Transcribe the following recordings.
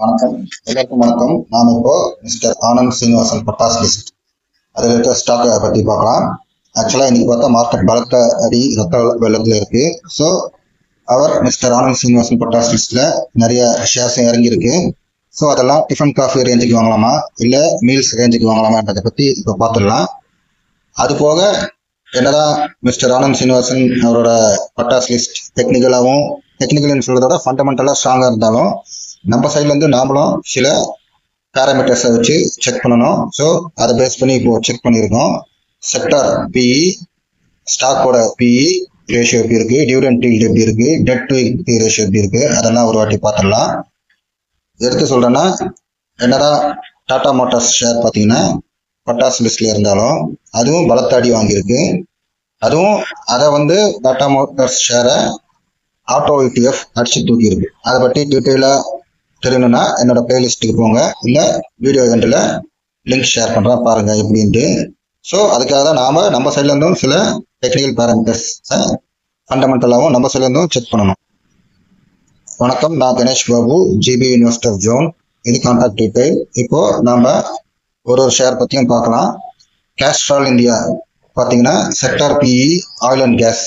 வணக்கம். எல்லாருக்கும் வணக்கம். நாம இப்போ மிஸ்டர் ஆனந்த் சீனிவாசன் பட்டாஸ் லிஸ்ட் அதில் இருக்க ஸ்டாக்கை பற்றி பார்க்கலாம். ஆக்சுவலாக இன்னைக்கு பார்த்தா மார்க்கெட் பலத்த அடி ரத்த வெள்ளத்தில் இருக்கு. ஸோ அவர் மிஸ்டர் ஆனந்த் சீனிவாசன் பட்டாஸ் லிஸ்ட்ல நிறைய ஷேர்ஸ் இறங்கியிருக்கு. ஸோ அதெல்லாம் டிஃபன் காஃபி ரேஞ்சுக்கு வாங்கலாமா இல்லை மீல்ஸ் ரேஞ்சுக்கு வாங்கலாமான்றதை பற்றி இப்போ பார்த்துடலாம். அது போக என்னதான் மிஸ்டர் ஆனந்த் சீனிவாசன் அவரோட பட்டாஸ் லிஸ்ட் டெக்னிக்கல்னு சொல்றதோட ஃபண்டமெண்டலாக ஸ்ட்ராங்காக இருந்தாலும் நம்ம சைட்லேருந்து நாமளும் சில பேராமீட்டர்ஸை வச்சு செக் பண்ணணும். ஸோ அதை பேஸ் பண்ணி இப்போ செக் பண்ணியிருக்கோம். செக்டார் பிஇ, ஸ்டாக்கோட பிஇ ரேஷியோ எப்படி இருக்கு, டிவிடெண்ட் ஈல்ட் எப்படி இருக்கு, டெட் டு ஈக்விட்டி ரேஷியோ எப்படி இருக்கு, அதெல்லாம் ஒரு வாட்டி பார்த்துடலாம். எடுத்து சொல்றேன்னா என்னதான் டாடா மோட்டார்ஸ் ஷேர் பார்த்தீங்கன்னா பட்டாஸ் லிஸ்ட்ல இருந்தாலும் அதுவும் பலத்தாடி வாங்கியிருக்கு. அதுவும் அதை டாடா மோட்டார்ஸ் ஷேரை ஆட்டோ இடிஎஃப் அடிச்சு தூக்கி இருக்கு. அதை பற்றி டீட்டெயிலாக தெரியணும்னா என்னோட பிளேலிஸ்ட்டுக்கு போங்க, இல்லை வீடியோ எண்டில் லிங்க் ஷேர் பண்ணுறேன், பாருங்க எப்படின்ட்டு. ஸோ அதுக்காக தான் நம்ம சைட்ல இருந்தும் சில டெக்னிக்கல் பேராமீட்டர்ஸை ஃபண்டமெண்டலாகவும் நம்ம சைட்ல இருந்தும் செக் பண்ணணும். வணக்கம், நான் Ganesh Babu, GP investor zone. இது கான்டாக்ட் டீடைல். இப்போ நாம ஒரு ஷேர் பற்றியும் பார்க்கலாம். கேஸ்ட்ரால் இந்தியா பார்த்தீங்கன்னா sector PE oil and gas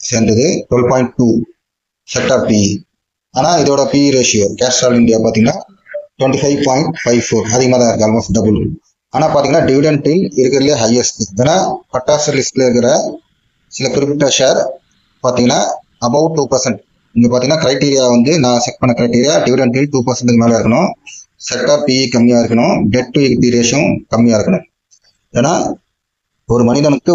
சேர்ந்தது 12.2 செக்டார் பிஇ. ஆனால் இதோட பிஇ ரேஷியோ கேஸ்ட்ரால் இந்தியா பார்த்தீங்கன்னா 25.54, அதிகமாக தான் இருக்கு, ஆல்மோஸ்ட் டபுள். ஆனால் பார்த்தீங்கன்னா டிவிடெண்டில் இருக்கிறதுலே ஹையஸ்ட். ஏன்னா பட்டாசு லிஸ்ட்ல இருக்கிற சில குறிப்பிட்ட ஷேர் பார்த்தீங்கன்னா அபவுட் 2%. இங்கே பார்த்தீங்கன்னா கிரைட்டீரியா நான் செக் பண்ண கிரைட்டீரியா டிவிடெண்டில் 2% மேலே இருக்கணும், செக்டார் பிஇ கம்மியாக இருக்கணும், டெட் டு ஈக்விட்டி ரேஷியோ கம்மியாக இருக்கணும். ஏன்னா ஒரு மனிதனுக்கு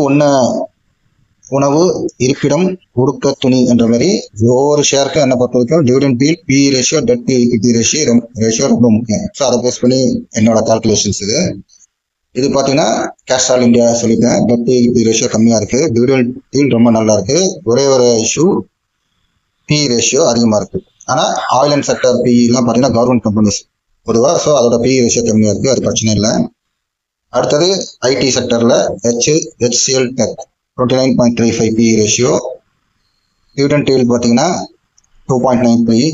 உணவு, இருப்பிடம், உடுக்க, துணி என்ற மாதிரி ஒவ்வொரு ஷேருக்கும் என்ன பொறுத்த வரைக்கும் dividend yield, PE ratio, debt to equity ratio ரொம்ப முக்கியம். ஸோ அதை பேஸ் பண்ணி என்னோட கால்குலேஷன்ஸ் இது பார்த்தீங்கன்னா கேஸ்ட்ரால் இந்தியா சொல்லிட்டேன், டெட் டு ஈக்விட்டி ரேஷியோ கம்மியாக இருக்கு, டிவிடெண்ட் ஈல்ட் ரொம்ப நல்லா இருக்கு. ஒரே ஒரு இஷ்யூ, பிஇ ரேஷியோ அதிகமாக இருக்கு. ஆனால் ஆயில் அண்ட் செக்டர் பிஇலாம் பார்த்தீங்கன்னா கவர்மெண்ட் கம்பெனிஸ் பொதுவாக, ஸோ அதோட பிஇ ரேஷியோ கம்மியாக இருக்கு, அது பிரச்சனை இல்லை. அடுத்தது ஐடி செக்டர்ல HCL Tech 29.35 PE ratio, dividend yield பார்த்தீங்கன்னா 2.93,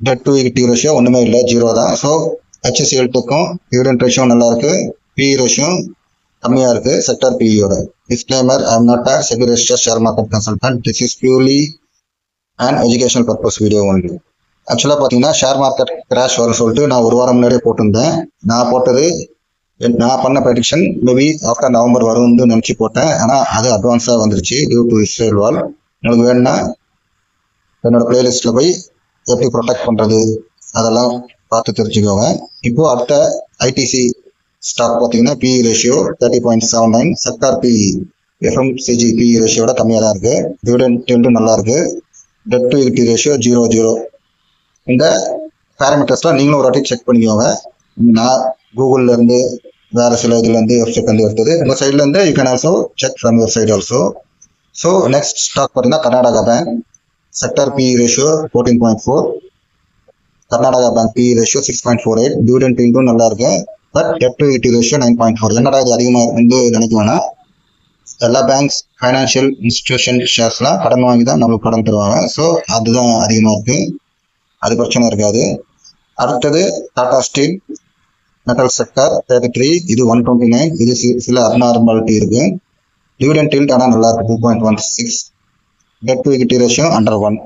டெட் டு ஈக்விட்டி ரேஷியோ ஒன்றுமே இல்லை, 0 தான். ஸோ HCL Techக்கும் டிவிடெண்ட் ரேஷியோ நல்லா இருக்கு, பிஇ ரேஷியோ கம்மியாக இருக்கு செக்டார் பிஇயோட. Disclaimer, I am not a SEBI registered share market consultant. This is purely and educational purpose video only. ஆக்சுவலாக பார்த்தீங்கன்னா ஷேர் மார்க்கெட் கிராஷ் வரும்னு சொல்லிட்டு நான் ஒரு வாரம் முன்னாடியே போட்டிருந்தேன். நான் பண்ண ப்ரெடிக்ஷன் மேபி ஆஃப்டர் நவம்பர் வரும்னு நினச்சி போட்டேன். ஆனால் அது அட்வான்ஸாக வந்துருச்சு டியூ டு இஸ்ரேல் வார். உங்களுக்கு வேணும்னா என்னோட பிளேலிஸ்ட்ல போய் எப்படி ப்ரொடெக்ட் பண்ணுறது அதெல்லாம் பார்த்து தெரிஞ்சுக்கோங்க. இப்போ அடுத்த ஐடிசி ஸ்டாக் பார்த்தீங்கன்னா PE ratio 30.79, sector PE FMCG PE ரேஷியோட கம்மியாக தான் இருக்கு, டிவிடெண்ட் நல்லா இருக்கு, டெட் டு ஈக்விட்டி ரேஷியோ 0. இந்த பேராமீட்டர்ஸ்லாம் நீங்களும் ஒரு வாட்டி செக் பண்ணிக்கோங்க. நான் கூகுள்ல இருந்து வேற சில இதுல இருந்து வெப்சைட் வந்து எடுத்தது. உங்க சைட்ல இருந்து you can also check from your side also. So next stock பார்த்தீங்கன்னா Karnataka bank, sector PE ratio 14.4, Karnataka bank PE ratio 6.48, dividend ஈல்டும் நல்லா இருக்கு, but debt to equity ratio 9.4. என்னடா இது அதிகமாக நினைக்க வேணாம். எல்லா பேங்க்ஸ், ஃபைனான்சியல் இன்ஸ்டிடியூஷன் ஷேர்ஸ்லாம் கடன் வாங்கி தான் நம்மளுக்கு கடன் தருவாங்க. ஸோ அதுதான் அதிகமாக இருக்கு, அது பிரச்சனை இருக்காது. அடுத்தது டாடா ஸ்டீல் மெட்டல் செக்டர் 33, இது 129, இது சில அப்நார்மாலிட்டி இருக்கு. டிவிடெண்ட் ஈல்ட் ஆனால் நல்லா இருக்கு 2.16, debt to equity ratio under 1,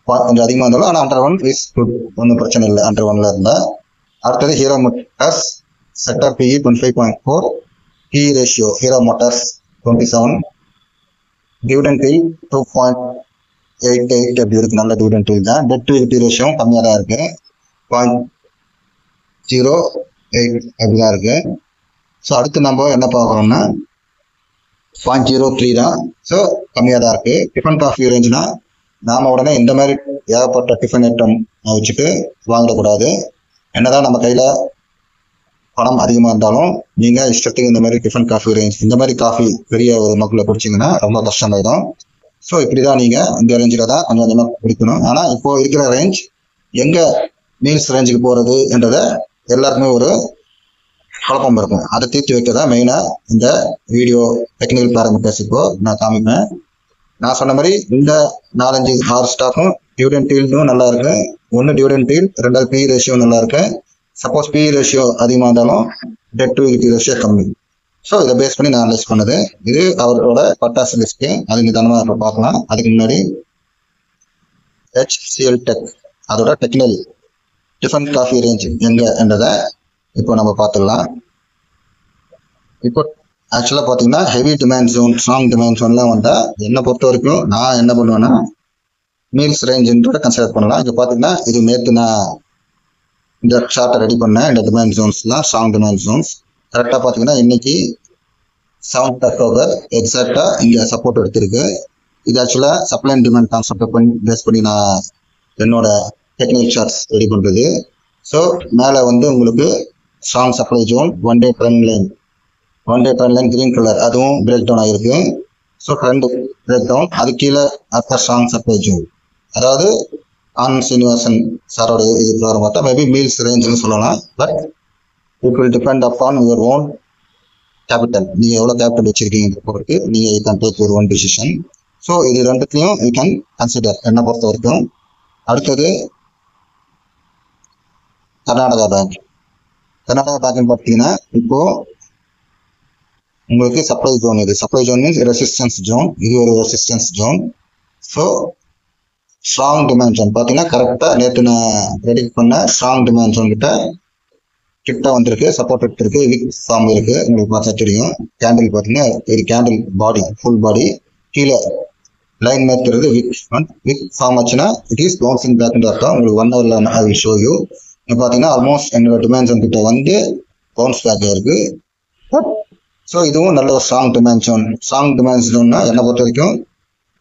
கொஞ்சம் அதிகமாக இருந்தாலும் ஆனால் அண்டர் 1 இஸ் குட், ஒன்றும் பிரச்சனை இல்லை அண்டர் 1ல இருந்தா. அடுத்தது Hero Motors sector PE 25.4, PE ratio Hero Motors 27, dividend yield 2.88 அப்படி இருக்கு, நல்ல டிவிடெண்ட் ஈல்ட் தான். டெட் டு ஈக்விட்டி ரேஷியோ கம்மியாக தான் இருக்கு, 0.08 அப்படிதான் இருக்கு. ஸோ அடுத்து நம்ம என்ன பார்க்குறோம்னா 0.03 தான். ஸோ கம்மியாக தான் இருக்கு. டிஃபன் காஃபி ரேஞ்சுனா நாம உடனே இந்த மாதிரி ஏகப்பட்ட டிஃபன் ஐட்டம் வச்சுட்டு வாங்கிடக்கூடாது. என்னதான் நம்ம கையில பணம் அதிகமாக இருந்தாலும் நீங்க இஷ்டத்துக்கு இந்த மாதிரி டிஃபன் காஃபி ரேஞ்ச், இந்த மாதிரி காஃபி பெரிய ஒரு மக்கில் குடிச்சிங்கன்னா ரொம்ப கஷ்டமாயிடும். ஸோ இப்படிதான் நீங்க இந்த ரேஞ்சில் தான் கொஞ்சம் கொஞ்சமாக குடிக்கணும். ஆனால் இப்போ இருக்கிற ரேஞ்ச் எங்க மீல்ஸ் ரேஞ்சுக்கு போறது என்றதை எல்லாருக்குமே ஒரு குழப்பம் இருக்கும். அதை தீர்த்து வைக்க தான் மெயினா இந்த வீடியோ டெக்னிக்கல் பேராமீட்டர்ஸ் இப்போ நான் காமிப்பேன். நான் சொன்ன மாதிரி இந்த 4-5-6 ஸ்டாக்கும் டிவிடெண்ட் ஈல்டும் நல்லா இருக்கு. ஒன்று டிவிடெண்ட் ஈல்ட், ரெண்டாவது பி ரேஷியோ நல்லா இருக்கு. சப்போஸ் பி ரேஷியோ அதிகமாக இருந்தாலும் டெட் டு ஈக்விட்டி ரேஷியோ கம்மி. ஸோ இதை பேஸ் பண்ணி நான் அனலைஸ் பண்ணது. இது அவரோட பட்டாசு லிஸ்ட்டு, அது நிதானமாக இப்போ பார்க்கலாம். அதுக்கு முன்னாடி HCL டெக் அதோட டெக்னிக்கல் டிஃபன் காஃபி ரேஞ்ச் எங்கன்றதை இப்போ நம்ம பார்த்துடலாம். இப்போ ஆக்சுவலாக பார்த்தீங்கன்னா heavy demand zone, strong demand ஜோன்லாம் வந்தால் என்னை பொறுத்த வரைக்கும் நான் என்ன பண்ணுவேன்னா மீல்ஸ் ரேஞ்சுன்றத கன்சிடர் பண்ணலாம். இப்போ பார்த்தீங்கன்னா இது நேற்று நான் இந்த சார்ட்டை ரெடி பண்ணேன். இந்த டிமாண்ட் ஜோன்ஸ்லாம் ஸ்ட்ராங் டிமாண்ட் ஜோன்ஸ். கரெக்டாக பார்த்தீங்கன்னா இன்னைக்கு 7th October எக்ஸாக்டாக இங்கே சப்போர்ட் எடுத்திருக்கு. இது ஆக்சுவலாக சப்ளை அண்ட் டிமாண்ட் கான்செப்டை பேஸ் பண்ணி நான் என்னோட டெக்னிக்கல் சார்ட்ஸ் ரெடி பண்ணுறது. ஸோ மேலே வந்து உங்களுக்கு strong supply zone, one day trend line green colour, அதுவும் பிரேக் டவுன் ஆகிருக்கு. ஸோ ட்ரெண்ட் பிரேக் டவுன், அது கீழே அப்பர் ஸ்ட்ராங் சப்ளை ஜோன். அதாவது ஆனந்த் சீனிவாசன் சாரோட இது பிரகாரம் பார்த்தா மேபி மீல்ஸ் ரேஞ்சுன்னு சொல்லலாம். But it will depend upon your own capital. நீங்கள் எவ்வளோ கேபிட்டல் வச்சிருக்கீங்க பொறுத்து நீங்கள் you can take your own decision. So இது ரெண்டுத்தையும் யூ கேன் கன்சிடர் என்னை பொறுத்த வரைக்கும். அடுத்தது கர்நாடகா பேங்க். கர்நாடகா பேங்க்னு பார்த்தீங்கன்னா இப்போ உங்களுக்கு சப்ளை ஜோன், இது supply zone means resistance zone, இது ஒரு resistance zone. So strong demand zone பார்த்தீங்கன்னா கரெக்டாக நேற்று நான் ப்ரெடிக்ட் பண்ண ஸ்ட்ராங் டிமாண்ட் ஜோன் கிட்ட வந்திருக்கு, சப்போர்ட் எடுத்திருக்கு, விக் ஃபார்ம் இருக்கு. உங்களுக்கு பார்த்தா தெரியும். கேண்டில் பார்த்தீங்கன்னா இது கேண்டில் பாடி, ஃபுல் பாடி, கீழே லைன் மேற்கிறது விக் ஃபார்ம் ஆச்சுன்னா இட் இஸ் பவுன்சிங் பேக்னு அர்த்தம். உங்களுக்கு 1 hourல ஐ வில் ஷோ யூ. இப்போ பார்த்தீங்கன்னா ஆல்மோஸ்ட் என்னோட டிமாண்ட் ஜோன் கிட்ட வந்து பவுன்ஸ் பேக் இருக்கு. ஸோ இதுவும் நல்ல ஒரு strong demand zone. Strong demand ஜோன்னா என்னை பொறுத்த வரைக்கும்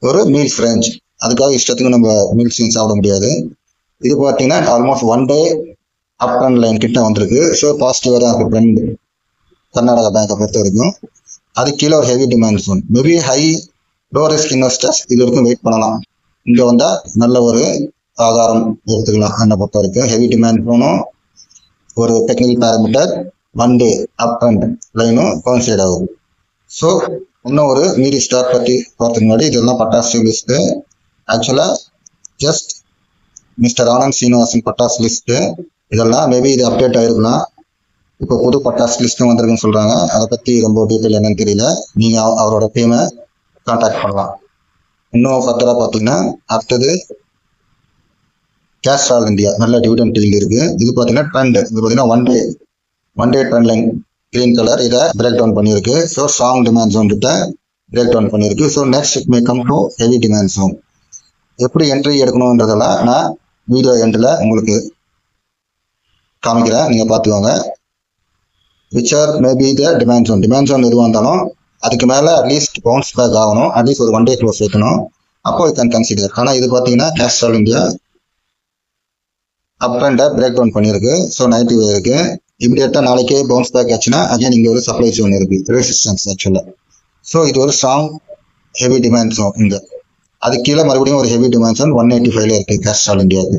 ஒரு மீல்ஸ் ரேஞ்ச். அதுக்காக இஷ்டத்துக்கு நம்ம மீல்ஸ் சாப்பிட முடியாது. இது பார்த்தீங்கன்னா ஆல்மோஸ்ட் 1 day அப் ட்ரெண்ட் லைன் கிட்ட வந்திருக்கு. ஸோ பாசிட்டிவாக தான் இருக்கு ட்ரெண்ட் கர்நாடகா பேங்கை பொறுத்த வரைக்கும். அது கீழே ஒரு heavy demand zone. Maybe low risk investors இது வரைக்கும் வெயிட் பண்ணலாம். இங்கே வந்தால் நல்ல ஒரு ஆதாரம் எடுத்துக்கலாம் என்னை பொறுத்த வரைக்கும். ஹெவி டிமாண்ட் ஜோனும் ஒரு டெக்னிக்கல் பேராமீட்டர் 1 day அப் ட்ரெண்ட் லைனும் கோன்சைட் ஆகுது. ஸோ இன்னும் ஒரு மீதி ஸ்டாக் பற்றி பார்த்துக்கு முன்னாடி இதெல்லாம் பட்டாசு லிஸ்ட்டு. ஆக்சுவலாக ஜஸ்ட் மிஸ்டர் ஆனந்த் சீனிவாசன் பட்டாசு லிஸ்ட்டு. இதெல்லாம் மேபி இது அப்டேட் ஆகிருக்கலாம். இப்போ புது பட்டாசு லிஸ்ட்டும் வந்திருக்குன்னு சொல்கிறாங்க. அதை பற்றி ரொம்ப டீட்டெயில் என்னன்னு தெரியல. நீங்கள் அவரோட டீமை கான்டாக்ட் பண்ணலாம். இன்னும் ஃபர்தராக பார்த்தீங்கன்னா அடுத்தது கேஸ்ட்ரால் இந்தியா, நல்ல டிவிடெண்ட் டீல் இருக்குது. இது பார்த்தீங்கன்னா ட்ரெண்ட், இது பார்த்தீங்கன்னா one day trend line green colour, இதை பிரேக் டவுன் பண்ணியிருக்கு. ஸோ ஸ்ட்ராங் டிமாண்ட் ஜோன் கிட்ட பிரேக் டவுன் பண்ணியிருக்கு. So next it may come to heavy demand zone. எப்படி என்ட்ரி எடுக்கணுன்றதெல்லாம் நான் வீடியோ எண்டில் உங்களுக்கு காமிக்கிறேன், நீங்கள் பார்த்துக்கோங்க. Whichever maybe the demand zone எதுவாக இருந்தாலும் அதுக்கு மேலே அட்லீஸ்ட் பவுன்ஸ் பேக் ஆகணும், அட்லீஸ்ட் ஒரு 1 day க்ளோஸ் வைக்கணும். அப்போ யூ கேன் கன்சிடர். ஆனால் இது பார்த்தீங்கன்னா கேஸ்ட்ரால் இந்தியா அப் ட்ரெண்டை பிரேக் டவுன் பண்ணியிருக்கு. ஸோ நெகட்டிவ் இருக்கு. இமீடியட்டாக நாளைக்கே பவுன்ஸ் பேக் ஆச்சுன்னா அகைன் இங்கே ஒரு சப்ளை ஜோன் இருக்கு, ரெசிஸ்டன்ஸ் ஆக்சுவலாக. ஸோ இது ஒரு ஸ்ட்ராங் ஹெவி டிமாண்ட் ஜோன். இங்கே அது கீழே மறுபடியும் ஒரு ஹெவி டிமாண்ட் ஜோன் 185 இருக்கு கேஸ்ட்ரால் இந்தியாவுக்கு.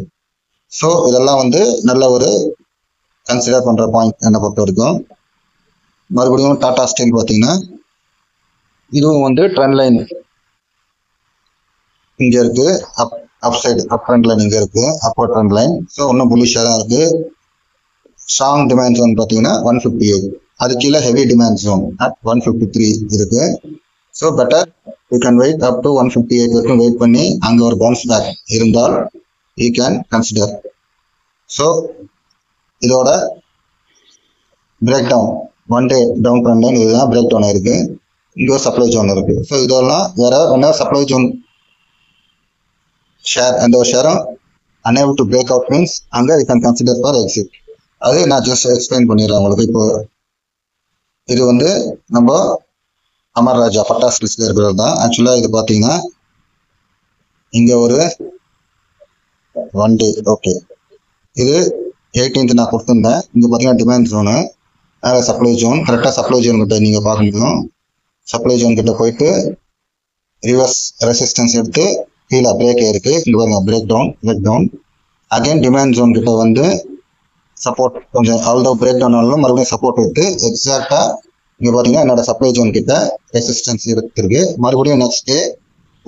ஸோ இதெல்லாம் வந்து நல்ல ஒரு கன்சிடர் பண்ணுற பாயிண்ட் என்னை பொறுத்த வரைக்கும். மறுபடியும் டாடா ஸ்டீல் பார்த்தீங்கன்னா இதுவும் வந்து ட்ரெண்ட் லைன் இங்கே இருக்குது, அப் சைடு அப் ட்ரெண்ட் லைன் இங்கே இருக்குது, அப்பர் ட்ரெண்ட் லைன். ஸோ இன்னும் புல்லிஷாக தான் இருக்குது. ஸ்ட்ராங் டிமாண்ட் ஜோன் பார்த்தீங்கன்னா 158, அது கீழே ஹெவி டிமாண்ட் ஜோன் அட் 153 இருக்கு. So better you can wait up to 158 வரைக்கும் வெயிட் பண்ணி அங்கே ஒரு பவுன்ஸ் பேக் இருந்தால் யூ கேன் கன்சிடர். ஸோ இதோட break down 1 day down trend line இதுதான் பிரேக் டவுன் ஆயிருக்கு. இங்கே ஒரு சப்ளை ஜோன் இருக்கு. ஸோ இதெல்லாம் வேற என்ன சப்ளை ஜோன் ஷேர், எந்த ஒரு ஷேரும் unable to break out means அங்கே you can consider for exit. அது நான் ஜஸ்ட் எக்ஸ்பிளைன் பண்ணிடுறேன் உங்களுக்கு. இப்போ இது வந்து நம்ம அமர் ராஜா பட்டாஸ் லிஸ்ட்ல இருக்கிறது தான். ஆக்சுவலாக இது பார்த்தீங்கன்னா இங்கே ஒரு 1 day ஓகே, இது 18th நான் கொடுத்துருந்தேன். இங்கே பார்த்தீங்கன்னா டிமாண்ட் ஜோனு, சப்ளை ஜோன். கரெக்டாக சப்ளை ஜோன் கிட்ட நீங்கள் பார்க்க முடியும். சப்ளை ஜோன் கிட்ட போயிட்டு ரிவர்ஸ் ரெசிஸ்டன்ஸ் எடுத்து கீழே பிரேக் ஆயிருக்கு. இங்கே பாருங்க break down. Again demand zone கிட்ட வந்து சப்போர்ட் கொஞ்சம் ஆல்தோ பிரேக் டவுன் ஆனாலும் மறுபடியும் சப்போர்ட் எடுத்து எக்ஸாக்டாக இங்கே பார்த்தீங்கன்னா என்னோட சப்ளை ஜோன் கிட்ட ரெசிஸ்டன்ஸ் இருக்கு. மறுபடியும் நெக்ஸ்ட் டே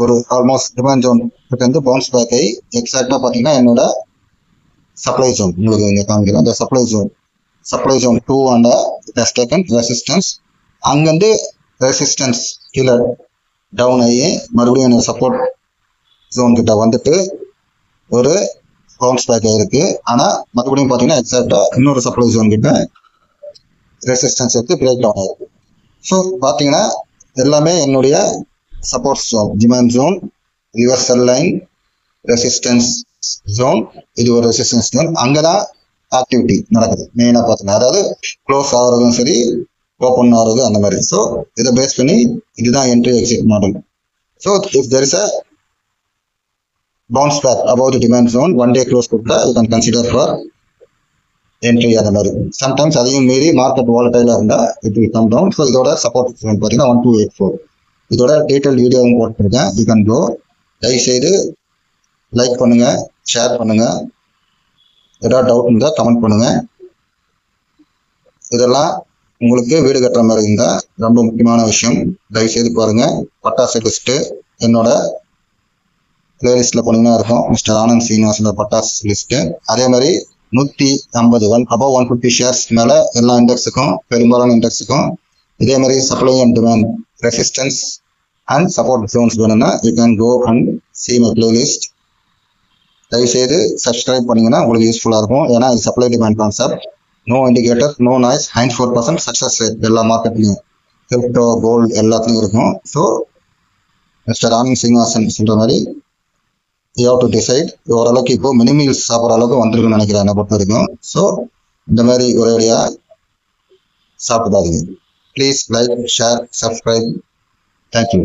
ஒரு ஆல்மோஸ்ட் டிமாண்ட் ஜோன் கிட்ட பவுன்ஸ் பேக் ஆகி எக்ஸாக்டா பாத்தீங்கன்னா என்னோட சப்ளை ஜோன் உங்களுக்கு இங்க காமிக்கிறேன். அந்த supply zone 2 and it has taken resistance. அங்கிருந்து ரெசிஸ்டன்ஸ் கீழே டவுன் ஆகி மறுபடியும் என்னோட சப்போர்ட் ஜோன் கிட்ட வந்துட்டு ஒரு பவுன்ஸ் பேக் ஆயிருக்கு. ஆனா மறுபடியும் பாத்தீங்கன்னா எக்ஸாக்டா இன்னொரு சப்ளை ஜோன் கிட்ட ரெசிஸ்டன்ஸ் எடுத்து பிரேக் டவுன் ஆயிருக்கு. ஸோ பாத்தீங்கன்னா எல்லாமே என்னுடைய support zone, demand zone, reversal line, resistance zone, இது ஒரு ரெசிஸ்டன்ஸ் ஜோன். அங்கதான் ஆக்டிவிட்டி நடக்குது மெயினா பார்த்தீங்கன்னா, அதாவது க்ளோஸ் ஆகுறதும் சரி ஓப்பன் ஆகுறது அந்த மாதிரி. ஸோ இதை பேஸ் பண்ணி இதுதான் entry exit model. So if there is a bounce back above the demand zone, one day close கொடுத்தா you can consider for entry அந்த மாதிரி. சம்டைம்ஸ் அதையும் மீறி மார்க்கெட் வாலடைலா இருந்தா it will come down. So இதோட சப்போர்ட் ஜோன் பார்த்தீங்கன்னா 1284. இதோட detail வீடியோவும் போட்டிருக்கேன், யூ கேன் கோ. தயவுசெய்து லைக் பண்ணுங்க, ஷேர் பண்ணுங்க, ஏதாவது டவுட் இருந்தால் கமெண்ட் பண்ணுங்க. இதெல்லாம் உங்களுக்கு வீடு கட்டுற மாதிரி இருந்தா ரொம்ப முக்கியமான விஷயம், தயவுசெய்து பாருங்க. பட்டாசு லிஸ்ட் என்னோட பிளேலிஸ்ட்ல போனீங்கன்னா இருக்கும், மிஸ்டர் ஆனந்த் சீனிவாசன் பட்டாஸ் லிஸ்ட். அதே மாதிரி 150 above 150 ஷேர்ஸ் மேல எல்லா இண்டெக்ஸுக்கும், பெரும்பாலான இண்டெக்ஸுக்கும் இதே மாதிரி supply and demand, resistance and support zones வேணும்னா you can go and see my playlist. தயவுசெய்து சப்ஸ்கிரைப் பண்ணீங்கன்னா உங்களுக்கு யூஸ்ஃபுல்லா இருக்கும். ஏன்னா இது supply demand concept, no indicator, no noise, 94% success rate எல்லா மார்க்கெட்லையும், கிரிப்டோ, கோல்டு எல்லாத்துலையும் இருக்கும். ஸோ மிஸ்டர் ஆனந்த் சீனிவாசன் சொல்ற மாதிரி யூ ஹேவ் டு டிசைட். ஓரளவுக்கு இப்போ மினிமல்ஸ் சாப்பிட்ற அளவுக்கு வந்திருக்குன்னு நினைக்கிறேன் என்னை பொறுத்த வரைக்கும். ஸோ இந்த மாதிரி ஒரேடியா சாப்பிடாதீங்க. Please like, share, subscribe. Thank you.